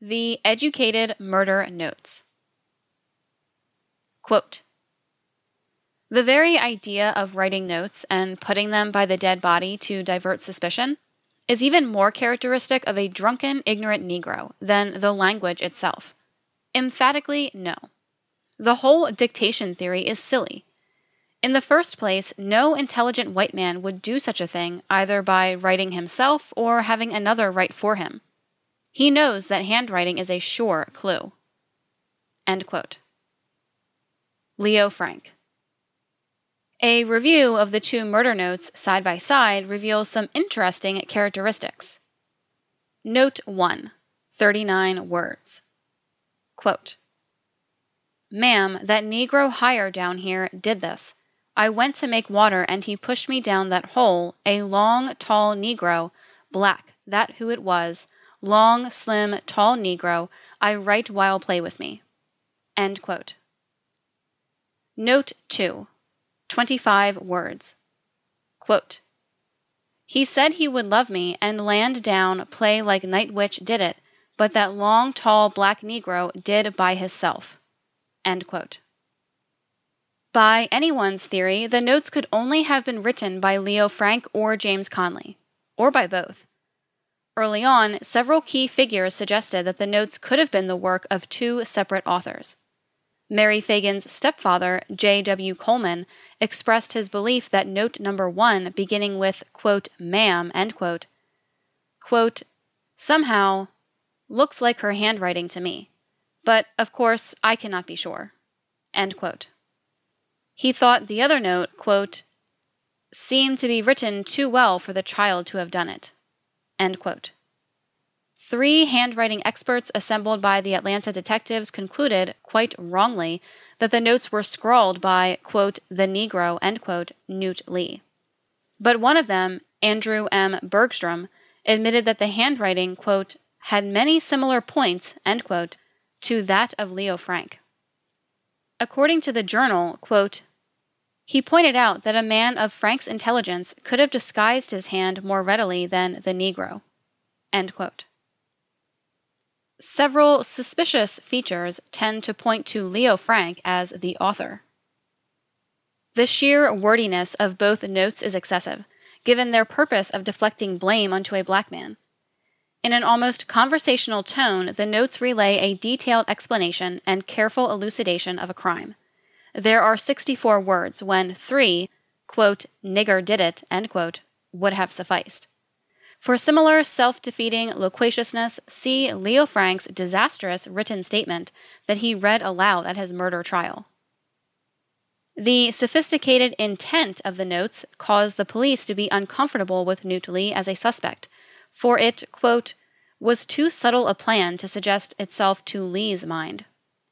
The Educated Murder Notes. Quote, "The very idea of writing notes and putting them by the dead body to divert suspicion is even more characteristic of a drunken, ignorant Negro than the language itself. Emphatically, no. The whole dictation theory is silly. In the first place, no intelligent white man would do such a thing either by writing himself or having another write for him. He knows that handwriting is a sure clue." End quote. Leo Frank. A review of the two murder notes side by side reveals some interesting characteristics. Note 1, 39 words. Quote, "Ma'am, that Negro hired down here did this. I went to make water and he pushed me down that hole, a long, tall Negro, black, that who it was, long, slim, tall Negro, I right while play with me." End quote. Note 2, 25 words. Quote, "He said he would love me and land down, play like Night Witch did it, but that long, tall, black Negro did by hisself." End quote. By anyone's theory, the notes could only have been written by Leo Frank or James Conley, or by both. Early on, several key figures suggested that the notes could have been the work of two separate authors. Mary Phagan's stepfather, J.W. Coleman, expressed his belief that note number 1, beginning with, quote, "ma'am," end quote, "somehow looks like her handwriting to me, but of course I cannot be sure," end quote. He thought the other note, quote, "seemed to be written too well for the child to have done it," end quote. 3 handwriting experts assembled by the Atlanta detectives concluded, quite wrongly, that the notes were scrawled by, quote, "the Negro," end quote, Newt Lee. But one of them, Andrew M. Bergstrom, admitted that the handwriting, quote, "had many similar points," end quote, to that of Leo Frank. According to the Journal, quote, "he pointed out that a man of Frank's intelligence could have disguised his hand more readily than the Negro," end quote. Several suspicious features tend to point to Leo Frank as the author. The sheer wordiness of both notes is excessive, given their purpose of deflecting blame onto a black man. In an almost conversational tone, the notes relay a detailed explanation and careful elucidation of a crime. There are 64 words when 3, quote, "nigger did it," end quote, would have sufficed. For similar self-defeating loquaciousness, see Leo Frank's disastrous written statement that he read aloud at his murder trial. The sophisticated intent of the notes caused the police to be uncomfortable with Newt Lee as a suspect, for it, quote, "was too subtle a plan to suggest itself to Lee's mind,"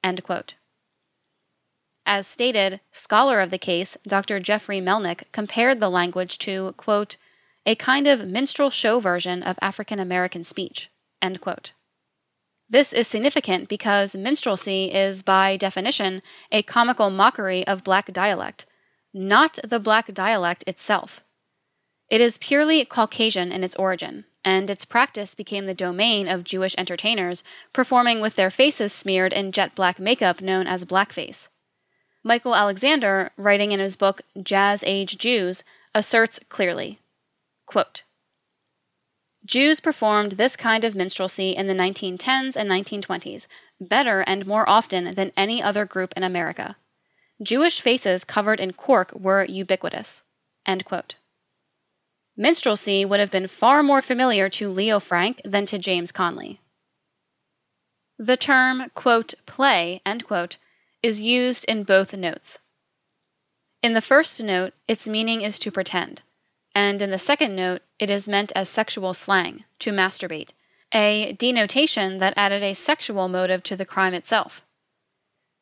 end quote. As stated, scholar of the case, Dr. Jeffrey Melnick compared the language to, quote, "a kind of minstrel show version of African American speech," end quote. This is significant because minstrelsy is, by definition, a comical mockery of black dialect, not the black dialect itself. It is purely Caucasian in its origin, and its practice became the domain of Jewish entertainers performing with their faces smeared in jet black makeup known as blackface. Michael Alexander, writing in his book Jazz Age Jews, asserts clearly, quote, "Jews performed this kind of minstrelsy in the 1910s and 1920s, better and more often than any other group in America. Jewish faces covered in cork were ubiquitous," end quote. Minstrelsy would have been far more familiar to Leo Frank than to James Conley. The term, quote, "play," end quote, is used in both notes. In the first note, its meaning is to pretend, and in the second note, it is meant as sexual slang, to masturbate, a denotation that added a sexual motive to the crime itself.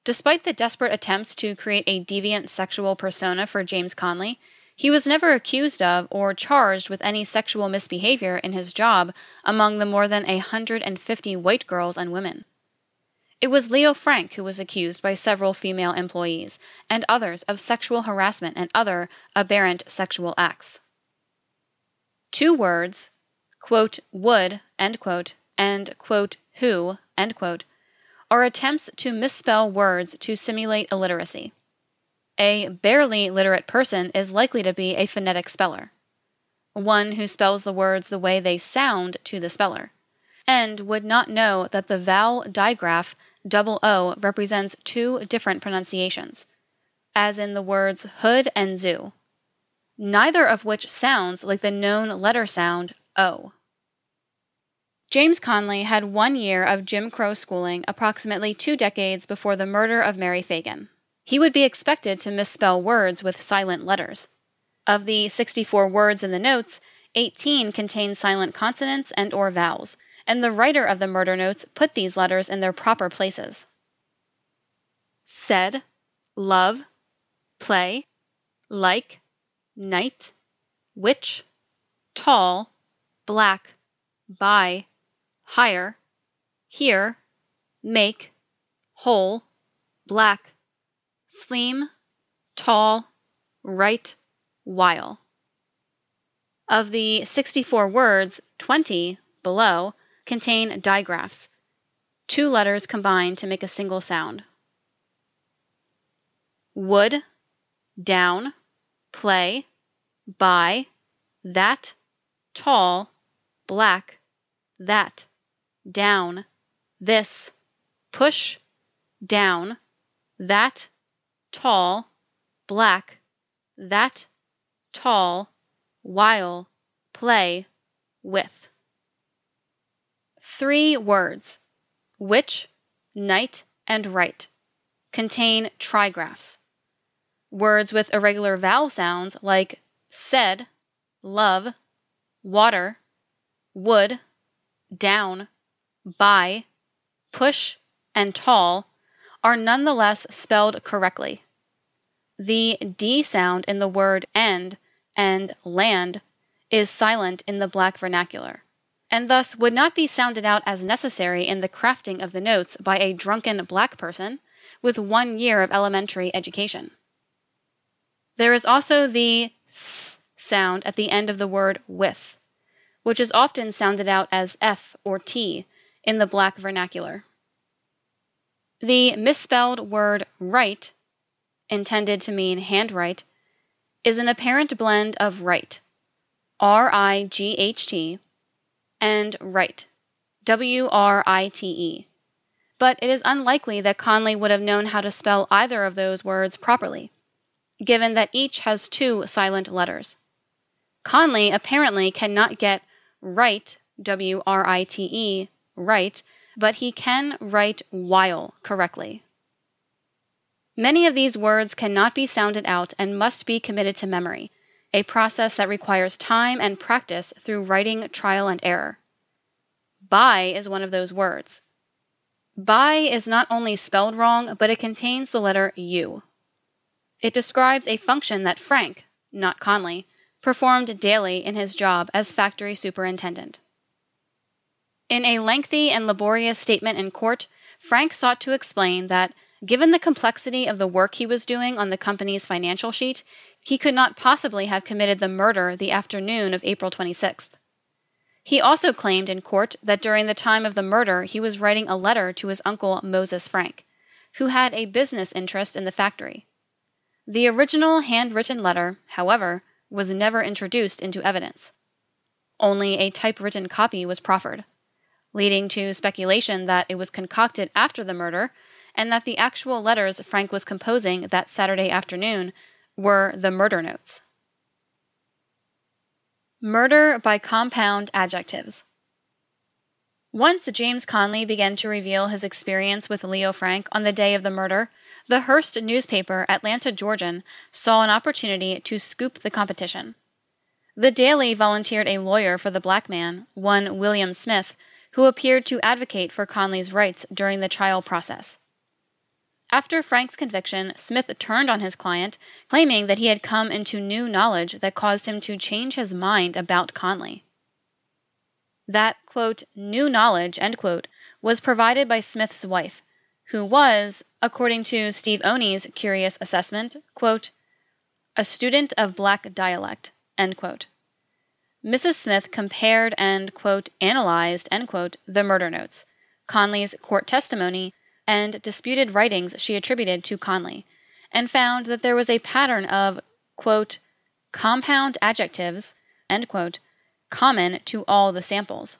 Despite the desperate attempts to create a deviant sexual persona for James Conley, he was never accused of or charged with any sexual misbehavior in his job among the more than 150 white girls and women. It was Leo Frank who was accused by several female employees and others of sexual harassment and other aberrant sexual acts. 2 words, quote, "would," end quote, and, quote, "who," end quote, are attempts to misspell words to simulate illiteracy. A barely literate person is likely to be a phonetic speller, one who spells the words the way they sound to the speller, and would not know that the vowel digraph "oo" represents two different pronunciations, as in the words hood and zoo, neither of which sounds like the known letter sound O. James Conley had 1 year of Jim Crow schooling approximately 2 decades before the murder of Mary Phagan. He would be expected to misspell words with silent letters. Of the 64 words in the notes, 18 contain silent consonants and/or vowels, and the writer of the murder notes put these letters in their proper places. Said, love, play, like, night, which, tall, black, buy, hire, here, make, whole, black, slim, tall, right, while. Of the 64 words, 20, below, contain digraphs, 2 letters combined to make a single sound. Would, down, play, by, that, tall, black, that, down, this, push, down, that, tall, black, that, tall, while, play, with. 3 words, which, night, and right, contain trigraphs, words with irregular vowel sounds like said, love, water, would, down, by, push, and tall are nonetheless spelled correctly. The D sound in the word and land is silent in the Black vernacular, and thus would not be sounded out as necessary in the crafting of the notes by a drunken Black person with 1 year of elementary education. There is also the th sound at the end of the word with, which is often sounded out as F or T in the Black vernacular. The misspelled word right, intended to mean handwrite, is an apparent blend of right, R-I-G-H-T, and write, W-R-I-T-E, but it is unlikely that Conley would have known how to spell either of those words properly, given that each has 2 silent letters. Conley apparently cannot get write, W-R-I-T-E, right, but he can write while correctly. Many of these words cannot be sounded out and must be committed to memory, a process that requires time and practice through writing trial and error. By is one of those words. By is not only spelled wrong, but it contains the letter U. It describes a function that Frank, not Conley, performed daily in his job as factory superintendent. In a lengthy and laborious statement in court, Frank sought to explain that, given the complexity of the work he was doing on the company's financial sheet, he could not possibly have committed the murder the afternoon of April 26th. He also claimed in court that during the time of the murder he was writing a letter to his uncle Moses Frank, who had a business interest in the factory. The original handwritten letter, however, was never introduced into evidence. Only a typewritten copy was proffered, leading to speculation that it was concocted after the murder and that the actual letters Frank was composing that Saturday afternoon were the murder notes. Murder by compound adjectives. Once James Conley began to reveal his experience with Leo Frank on the day of the murder, the Hearst newspaper, Atlanta Georgian, saw an opportunity to scoop the competition. The Daily volunteered a lawyer for the black man, one William Smith, who appeared to advocate for Conley's rights during the trial process. After Frank's conviction, Smith turned on his client, claiming that he had come into new knowledge that caused him to change his mind about Conley. That, quote, new knowledge, end quote, was provided by Smith's wife, who was, according to Steve Oney's curious assessment, quote, a student of black dialect, end quote. Mrs. Smith compared and, quote, analyzed, end quote, the murder notes, Conley's court testimony, and disputed writings she attributed to Conley, and found that there was a pattern of, quote, compound adjectives, end quote, common to all the samples.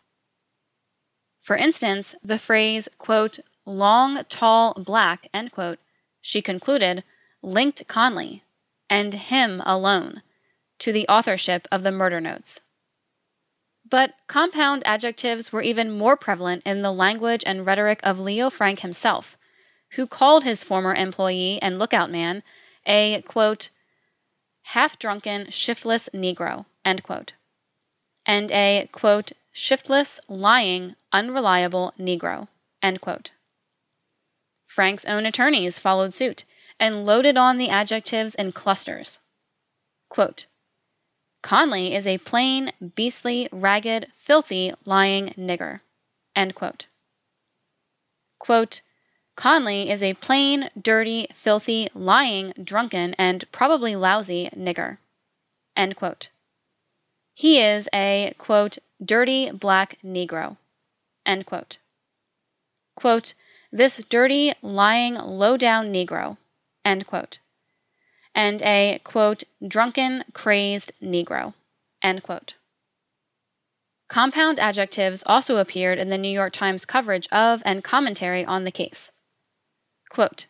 For instance, the phrase, quote, long, tall, black, end quote, she concluded, linked Conley, and him alone, to the authorship of the murder notes. But compound adjectives were even more prevalent in the language and rhetoric of Leo Frank himself, who called his former employee and lookout man a, quote, half-drunken, shiftless Negro, end quote, and a, quote, shiftless, lying, unreliable Negro, end quote. Frank's own attorneys followed suit and loaded on the adjectives in clusters. Quote, Conley is a plain, beastly, ragged, filthy, lying nigger, end quote. Quote, Conley is a plain, dirty, filthy, lying, drunken, and probably lousy nigger, end quote. He is a, quote, dirty black Negro, end quote. Quote, this dirty, lying, low-down Negro, end quote. And a, quote, drunken, crazed Negro, end quote. Compound adjectives also appeared in the New York Times coverage of and commentary on the case. Quote,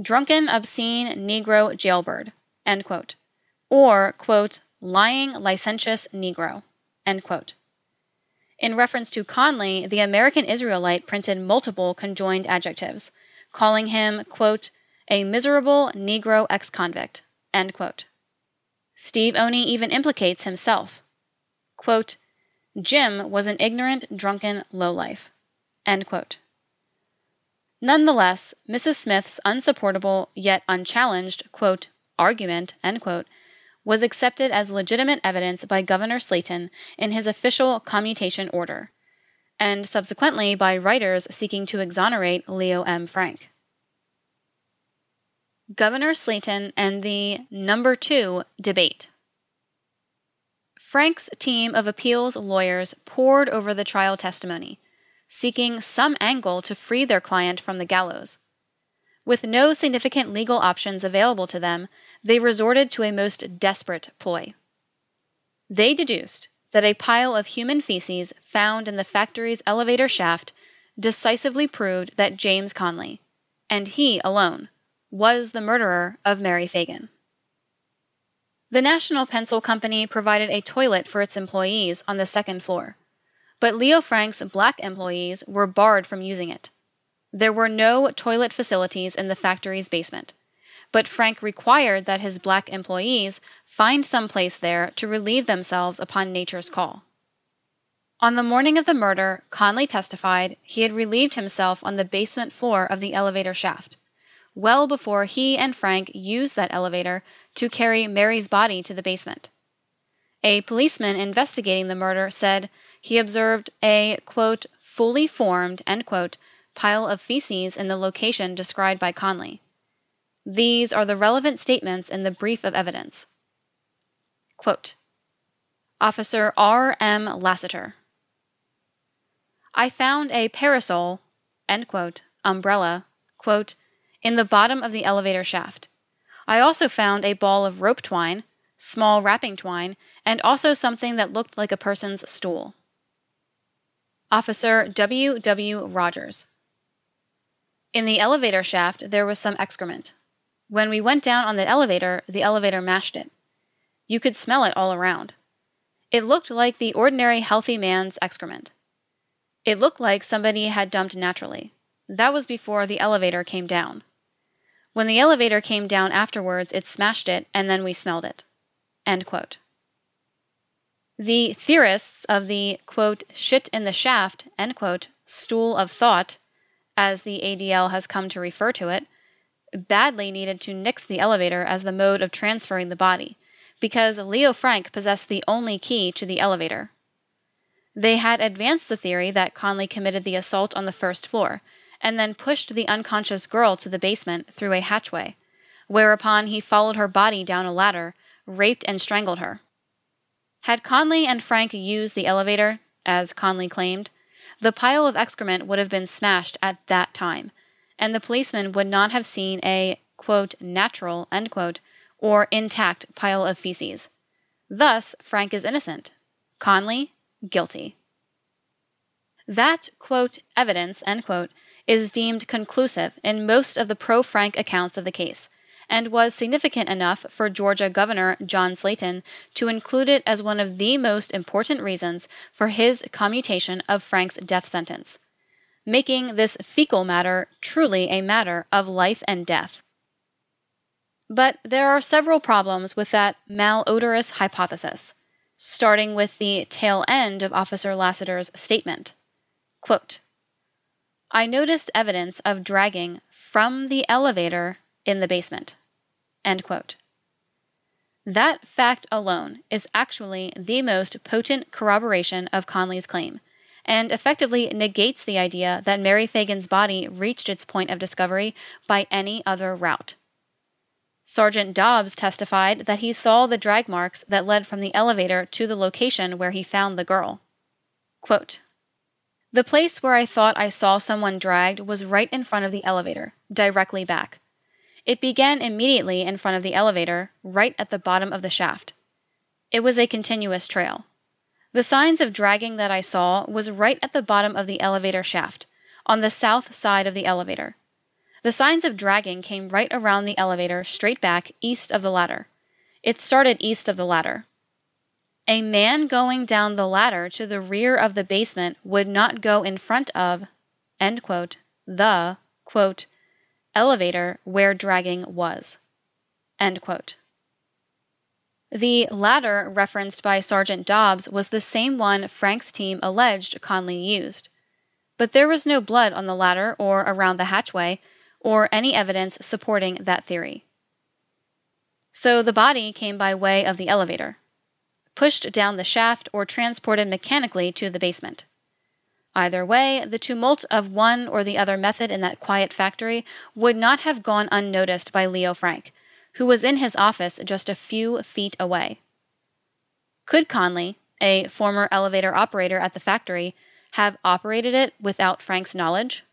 drunken, obscene Negro jailbird, end quote, or, quote, lying, licentious Negro, end quote. In reference to Conley, the American Israelite printed multiple conjoined adjectives, calling him, quote, a miserable Negro ex-convict, end quote. Steve Oney even implicates himself. Quote, Jim was an ignorant, drunken lowlife, end quote. Nonetheless, Mrs. Smith's unsupportable yet unchallenged, quote, argument, end quote, was accepted as legitimate evidence by Governor Slayton in his official commutation order, and subsequently by writers seeking to exonerate Leo M. Frank. Governor Slayton and the No. 2 debate. Frank's team of appeals lawyers pored over the trial testimony, seeking some angle to free their client from the gallows. With no significant legal options available to them, they resorted to a most desperate ploy. They deduced that a pile of human feces found in the factory's elevator shaft decisively proved that James Conley, and he alone, was the murderer of Mary Phagan. The National Pencil Company provided a toilet for its employees on the second floor, but Leo Frank's black employees were barred from using it. There were no toilet facilities in the factory's basement, but Frank required that his black employees find some place there to relieve themselves upon nature's call. On the morning of the murder, Conley testified he had relieved himself on the basement floor of the elevator shaft, well before he and Frank used that elevator to carry Mary's body to the basement. A policeman investigating the murder said he observed a, quote, fully formed, end quote, pile of feces in the location described by Conley. These are the relevant statements in the brief of evidence. Quote, Officer R. M. Lassiter. I found a parasol, end quote, umbrella, quote, in the bottom of the elevator shaft. I also found a ball of rope twine, small wrapping twine, and also something that looked like a person's stool. Officer W. W. Rogers. In the elevator shaft, there was some excrement. When we went down on the elevator mashed it. You could smell it all around. It looked like the ordinary healthy man's excrement. It looked like somebody had dumped naturally. That was before the elevator came down. When the elevator came down afterwards, it smashed it, and then we smelled it. End quote. The theorists of the, quote, shit in the shaft, end quote, stool of thought, as the ADL has come to refer to it, badly needed to nix the elevator as the mode of transferring the body, because Leo Frank possessed the only key to the elevator. They had advanced the theory that Conley committed the assault on the first floor, and then pushed the unconscious girl to the basement through a hatchway, whereupon he followed her body down a ladder, raped and strangled her. Had Conley and Frank used the elevator, as Conley claimed, the pile of excrement would have been smashed at that time, and the policeman would not have seen a, quote, natural, end quote, or intact pile of feces. Thus, Frank is innocent. Conley, guilty. That, quote, evidence, end quote, is deemed conclusive in most of the pro-Frank accounts of the case, and was significant enough for Georgia Governor John Slayton to include it as one of the most important reasons for his commutation of Frank's death sentence, making this fecal matter truly a matter of life and death. But there are several problems with that malodorous hypothesis, starting with the tail end of Officer Lassiter's statement. Quote, I noticed evidence of dragging from the elevator in the basement. End quote. That fact alone is actually the most potent corroboration of Conley's claim, and effectively negates the idea that Mary Phagan's body reached its point of discovery by any other route. Sergeant Dobbs testified that he saw the drag marks that led from the elevator to the location where he found the girl. Quote, the place where I thought I saw someone dragged was right in front of the elevator, directly back. It began immediately in front of the elevator, right at the bottom of the shaft. It was a continuous trail. The signs of dragging that I saw was right at the bottom of the elevator shaft, on the south side of the elevator. The signs of dragging came right around the elevator, straight back, east of the ladder. It started east of the ladder. A man going down the ladder to the rear of the basement would not go in front of, end quote, the, quote, elevator where dragging was, end quote. The ladder referenced by Sergeant Dobbs was the same one Frank's team alleged Conley used, but there was no blood on the ladder or around the hatchway, or any evidence supporting that theory. So the body came by way of the elevator, pushed down the shaft or transported mechanically to the basement. Either way, the tumult of one or the other method in that quiet factory would not have gone unnoticed by Leo Frank, who was in his office just a few feet away. Could Conley, a former elevator operator at the factory, have operated it without Frank's knowledge?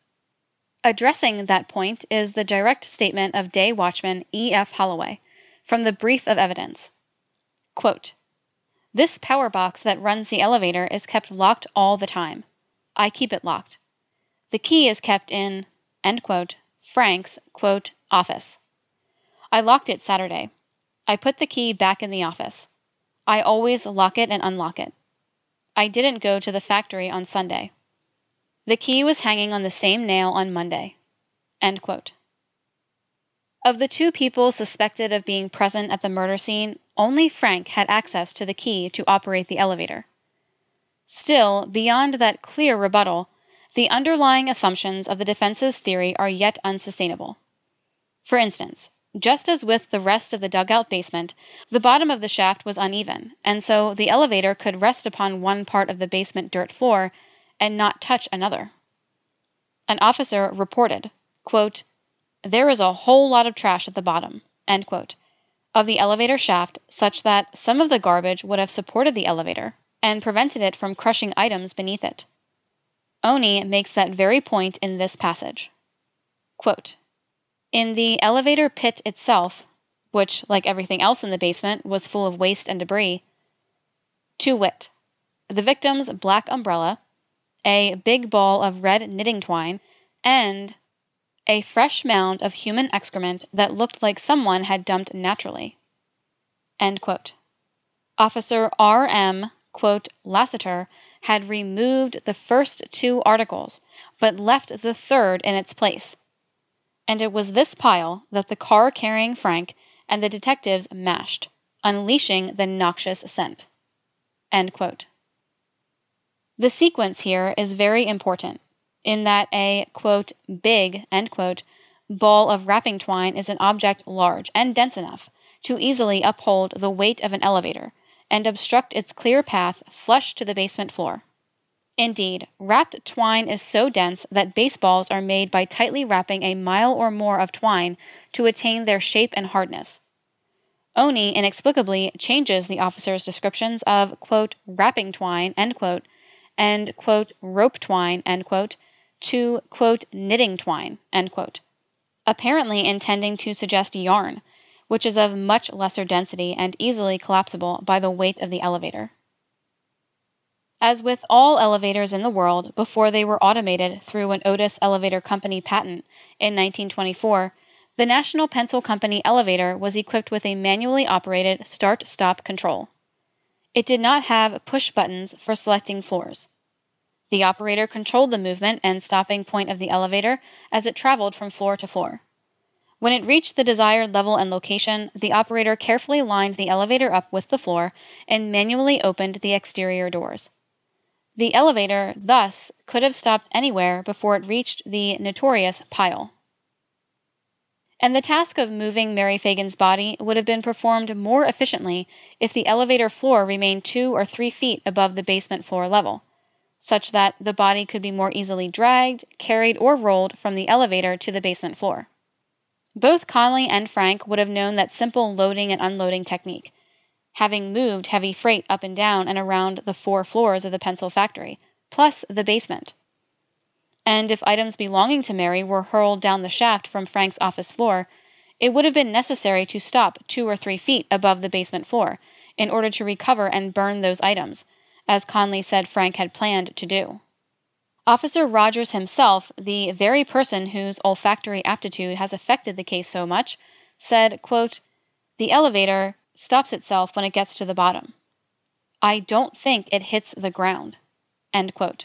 Addressing that point is the direct statement of day watchman E.F. Holloway from the brief of evidence. Quote, this power box that runs the elevator is kept locked all the time. I keep it locked. The key is kept in, end quote, Frank's, quote, office. I locked it Saturday. I put the key back in the office. I always lock it and unlock it. I didn't go to the factory on Sunday. The key was hanging on the same nail on Monday. End quote. Of the two people suspected of being present at the murder scene, only Frank had access to the key to operate the elevator. Still, beyond that clear rebuttal, the underlying assumptions of the defense's theory are yet unsustainable. For instance, just as with the rest of the dugout basement, the bottom of the shaft was uneven, and so the elevator could rest upon one part of the basement dirt floor and not touch another. An officer reported, quote, there is a whole lot of trash at the bottom, end quote, of the elevator shaft such that some of the garbage would have supported the elevator and prevented it from crushing items beneath it. Oni makes that very point in this passage. Quote, in the elevator pit itself, which, like everything else in the basement, was full of waste and debris, to wit, the victim's black umbrella, a big ball of red knitting twine, and a fresh mound of human excrement that looked like someone had dumped naturally. End quote. Officer R.M., quote, Lassiter had removed the first two articles, but left the third in its place. And it was this pile that the car carrying Frank and the detectives mashed, unleashing the noxious scent. End quote. The sequence here is very important, in that a, quote, big, end quote, ball of wrapping twine is an object large and dense enough to easily uphold the weight of an elevator and obstruct its clear path flush to the basement floor. Indeed, wrapped twine is so dense that baseballs are made by tightly wrapping a mile or more of twine to attain their shape and hardness. Oni inexplicably changes the officer's descriptions of, quote, wrapping twine, end quote, and, quote, rope twine, end quote, to, quote, knitting twine, end quote, apparently intending to suggest yarn, which is of much lesser density and easily collapsible by the weight of the elevator. As with all elevators in the world before they were automated through an Otis Elevator Company patent in 1924, the National Pencil Company elevator was equipped with a manually operated start-stop control. It did not have push buttons for selecting floors. The operator controlled the movement and stopping point of the elevator as it traveled from floor to floor. When it reached the desired level and location, the operator carefully lined the elevator up with the floor and manually opened the exterior doors. The elevator, thus, could have stopped anywhere before it reached the notorious pile. And the task of moving Mary Phagan's body would have been performed more efficiently if the elevator floor remained 2 or 3 feet above the basement floor level, such that the body could be more easily dragged, carried, or rolled from the elevator to the basement floor. Both Conley and Frank would have known that simple loading and unloading technique, having moved heavy freight up and down and around the 4 floors of the pencil factory, plus the basement. And if items belonging to Mary were hurled down the shaft from Frank's office floor, it would have been necessary to stop 2 or 3 feet above the basement floor in order to recover and burn those items, as Conley said Frank had planned to do. Officer Rogers himself, the very person whose olfactory aptitude has affected the case so much, said, quote, "The elevator stops itself when it gets to the bottom. I don't think it hits the ground." End quote.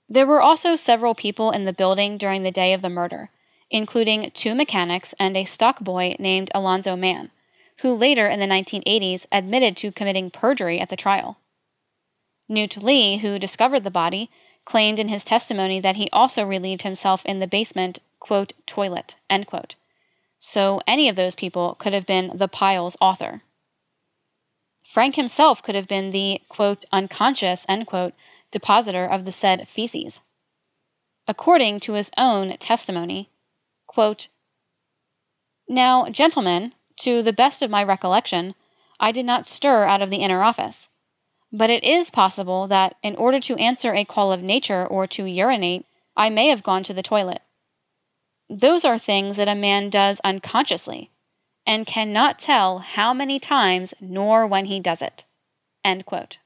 There were also several people in the building during the day of the murder, including 2 mechanics and a stock boy named Alonzo Mann, who later in the 1980s admitted to committing perjury at the trial. Newt Lee, who discovered the body, claimed in his testimony that he also relieved himself in the basement, quote, toilet, end quote. So any of those people could have been the pile's author. Frank himself could have been the, quote, unconscious, end quote, depositor of the said feces. According to his own testimony, quote, "Now, gentlemen, to the best of my recollection, I did not stir out of the inner office. But it is possible that, in order to answer a call of nature or to urinate, I may have gone to the toilet. Those are things that a man does unconsciously, and cannot tell how many times nor when he does it." End quote.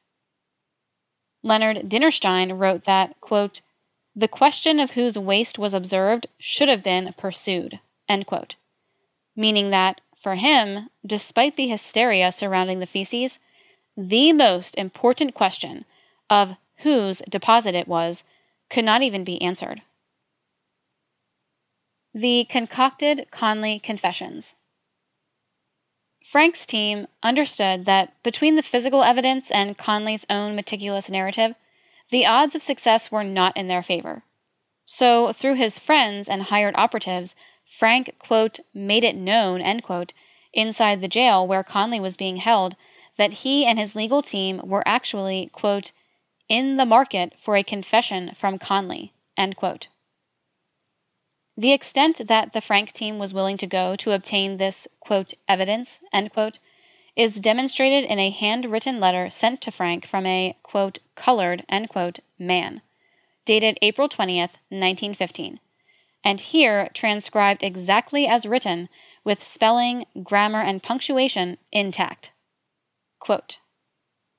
Leonard Dinnerstein wrote that, quote, "The question of whose waste was observed should have been pursued," end quote, meaning that, for him, despite the hysteria surrounding the feces, the most important question of whose deposit it was could not even be answered. The concocted Conley confessions. Frank's team understood that between the physical evidence and Conley's own meticulous narrative, the odds of success were not in their favor. So, through his friends and hired operatives, Frank, quote, made it known, end quote, inside the jail where Conley was being held, that he and his legal team were actually, quote, in the market for a confession from Conley, end quote. The extent that the Frank team was willing to go to obtain this, quote, evidence, end quote, is demonstrated in a handwritten letter sent to Frank from a, quote, colored, end quote, man, dated April 20th, 1915, and here transcribed exactly as written, with spelling, grammar, and punctuation intact. Quote,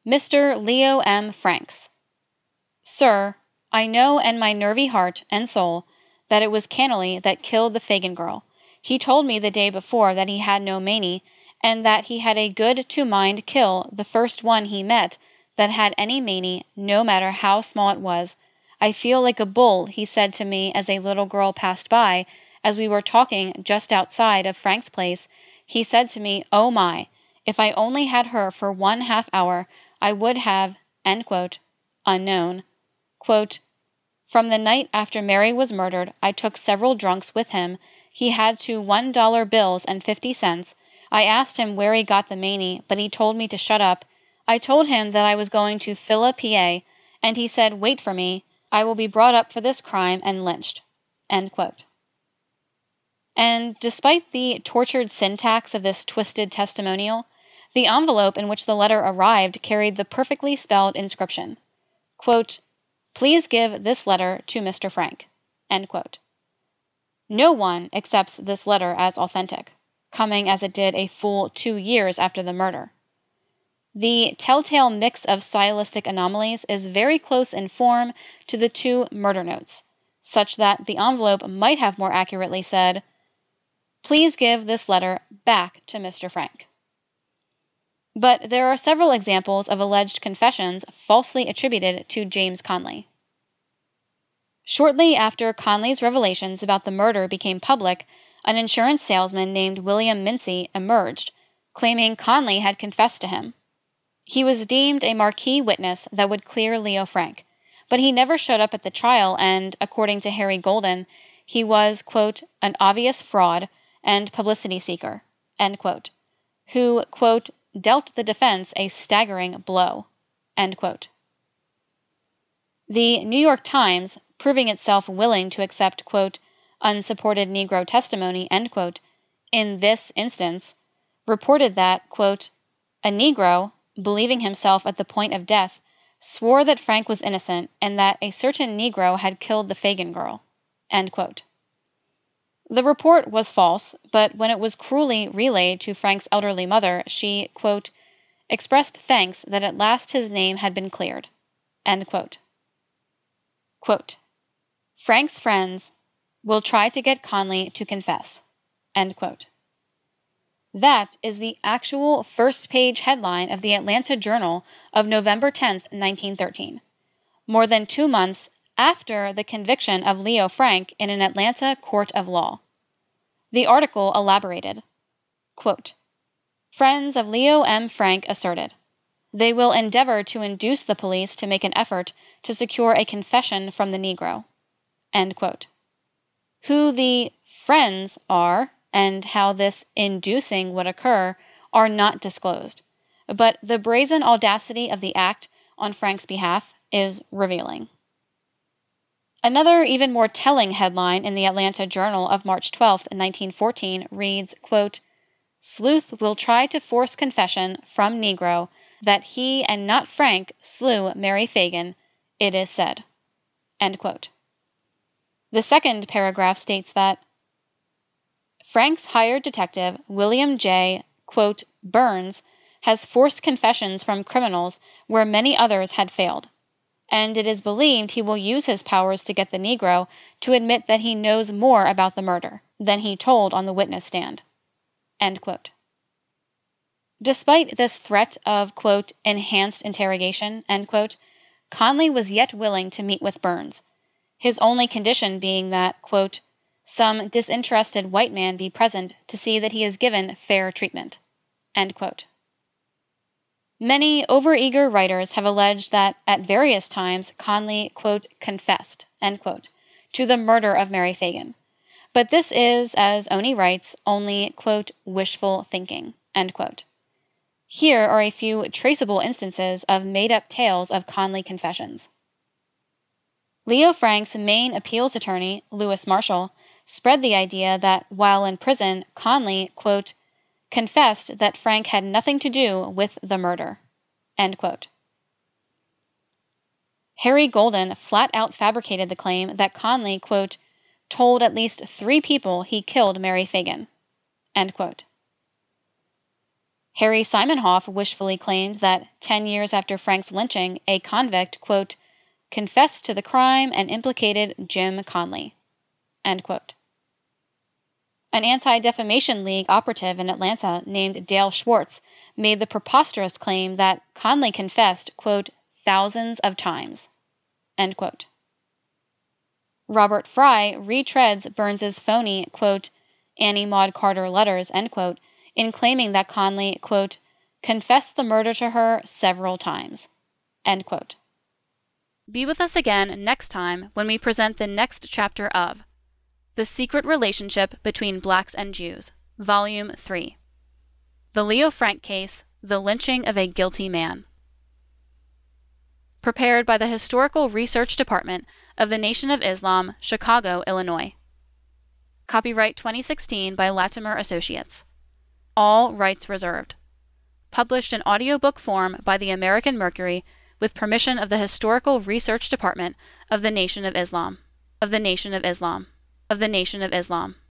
"Mr. Leo M. Franks. Sir, I know in my nervy heart and soul that it was Conley that killed the Phagan girl. He told me the day before that he had no manie, and that he had a good to mind kill the first one he met that had any manie, no matter how small it was. I feel like a bull, he said to me as a little girl passed by, as we were talking just outside of Frank's place. He said to me, oh my, if I only had her for 1/2 hour, I would have, end quote, unknown, quote, from the night after Mary was murdered, I took several drunks with him. He had 2 $1 bills and 50 cents. I asked him where he got the manie, but he told me to shut up. I told him that I was going to Phila, PA, and he said, wait for me. I will be brought up for this crime and lynched. End quote. And despite the tortured syntax of this twisted testimonial, the envelope in which the letter arrived carried the perfectly spelled inscription, quote, "Please give this letter to Mr. Frank," end quote. No one accepts this letter as authentic, coming as it did a full 2 years after the murder. The telltale mix of stylistic anomalies is very close in form to the 2 murder notes, such that the envelope might have more accurately said, "Please give this letter back to Mr. Frank." But there are several examples of alleged confessions falsely attributed to James Conley. Shortly after Conley's revelations about the murder became public, an insurance salesman named William Mincy emerged, claiming Conley had confessed to him. He was deemed a marquee witness that would clear Leo Frank, but he never showed up at the trial and, according to Harry Golden, he was, quote, "an obvious fraud and publicity seeker," end quote, who, quote, "dealt the defense a staggering blow," end quote. The New York Times, proving itself willing to accept, quote, "unsupported Negro testimony," end quote, in this instance, reported that, quote, "a Negro, believing himself at the point of death, swore that Frank was innocent and that a certain Negro had killed the Phagan girl," end quote. The report was false, but when it was cruelly relayed to Frank's elderly mother, she, quote, "expressed thanks that at last his name had been cleared," end quote. Quote, "Frank's friends will try to get Conley to confess," end quote. That is the actual first-page headline of the Atlanta Journal of November 10th, 1913, more than 2 months after the conviction of Leo Frank in an Atlanta court of law. The article elaborated, quote, "Friends of Leo M. Frank asserted, they will endeavor to induce the police to make an effort to secure a confession from the Negro," end quote. Who the friends are and how this inducing would occur are not disclosed, but the brazen audacity of the act on Frank's behalf is revealing. Another even more telling headline in the Atlanta Journal of March 12, 1914 reads, quote, "Sleuth will try to force confession from Negro that he and not Frank slew Mary Phagan, it is said," end quote. The second paragraph states that Frank's hired detective, William J. quote, "Burns, has forced confessions from criminals where many others had failed, and it is believed he will use his powers to get the Negro to admit that he knows more about the murder than he told on the witness stand," end quote. Despite this threat of, quote, "enhanced interrogation," end quote, Conley was yet willing to meet with Burns, his only condition being that, quote, "some disinterested white man be present to see that he is given fair treatment," end quote. Many overeager writers have alleged that at various times Conley, quote, "confessed," end quote, to the murder of Mary Phagan. But this is, as Oni writes, only, quote, "wishful thinking," end quote. Here are a few traceable instances of made-up tales of Conley confessions. Leo Frank's main appeals attorney, Lewis Marshall, spread the idea that while in prison, Conley, quote, "confessed that Frank had nothing to do with the murder," end quote. Harry Golden flat-out fabricated the claim that Conley, quote, "told at least 3 people he killed Mary Phagan," end quote. Harry Simonhoff wishfully claimed that 10 years after Frank's lynching, a convict, quote, "confessed to the crime and implicated Jim Conley," end quote. An Anti-Defamation League operative in Atlanta named Dale Schwartz made the preposterous claim that Conley confessed, quote, "thousands of times," end quote. Robert Fry retreads Burns's phony, quote, "Annie Maud Carter letters," end quote, in claiming that Conley, quote, "confessed the murder to her several times," end quote. Be with us again next time when we present the next chapter of The Secret Relationship Between Blacks and Jews, Volume 3. The Leo Frank Case, The Lynching of a Guilty Man. Prepared by the Historical Research Department of the Nation of Islam, Chicago, Illinois. Copyright 2016 by Latimer Associates. All rights reserved. Published in audiobook form by the American Mercury, with permission of the Historical Research Department of the Nation of Islam, of the Nation of Islam, of the Nation of Islam.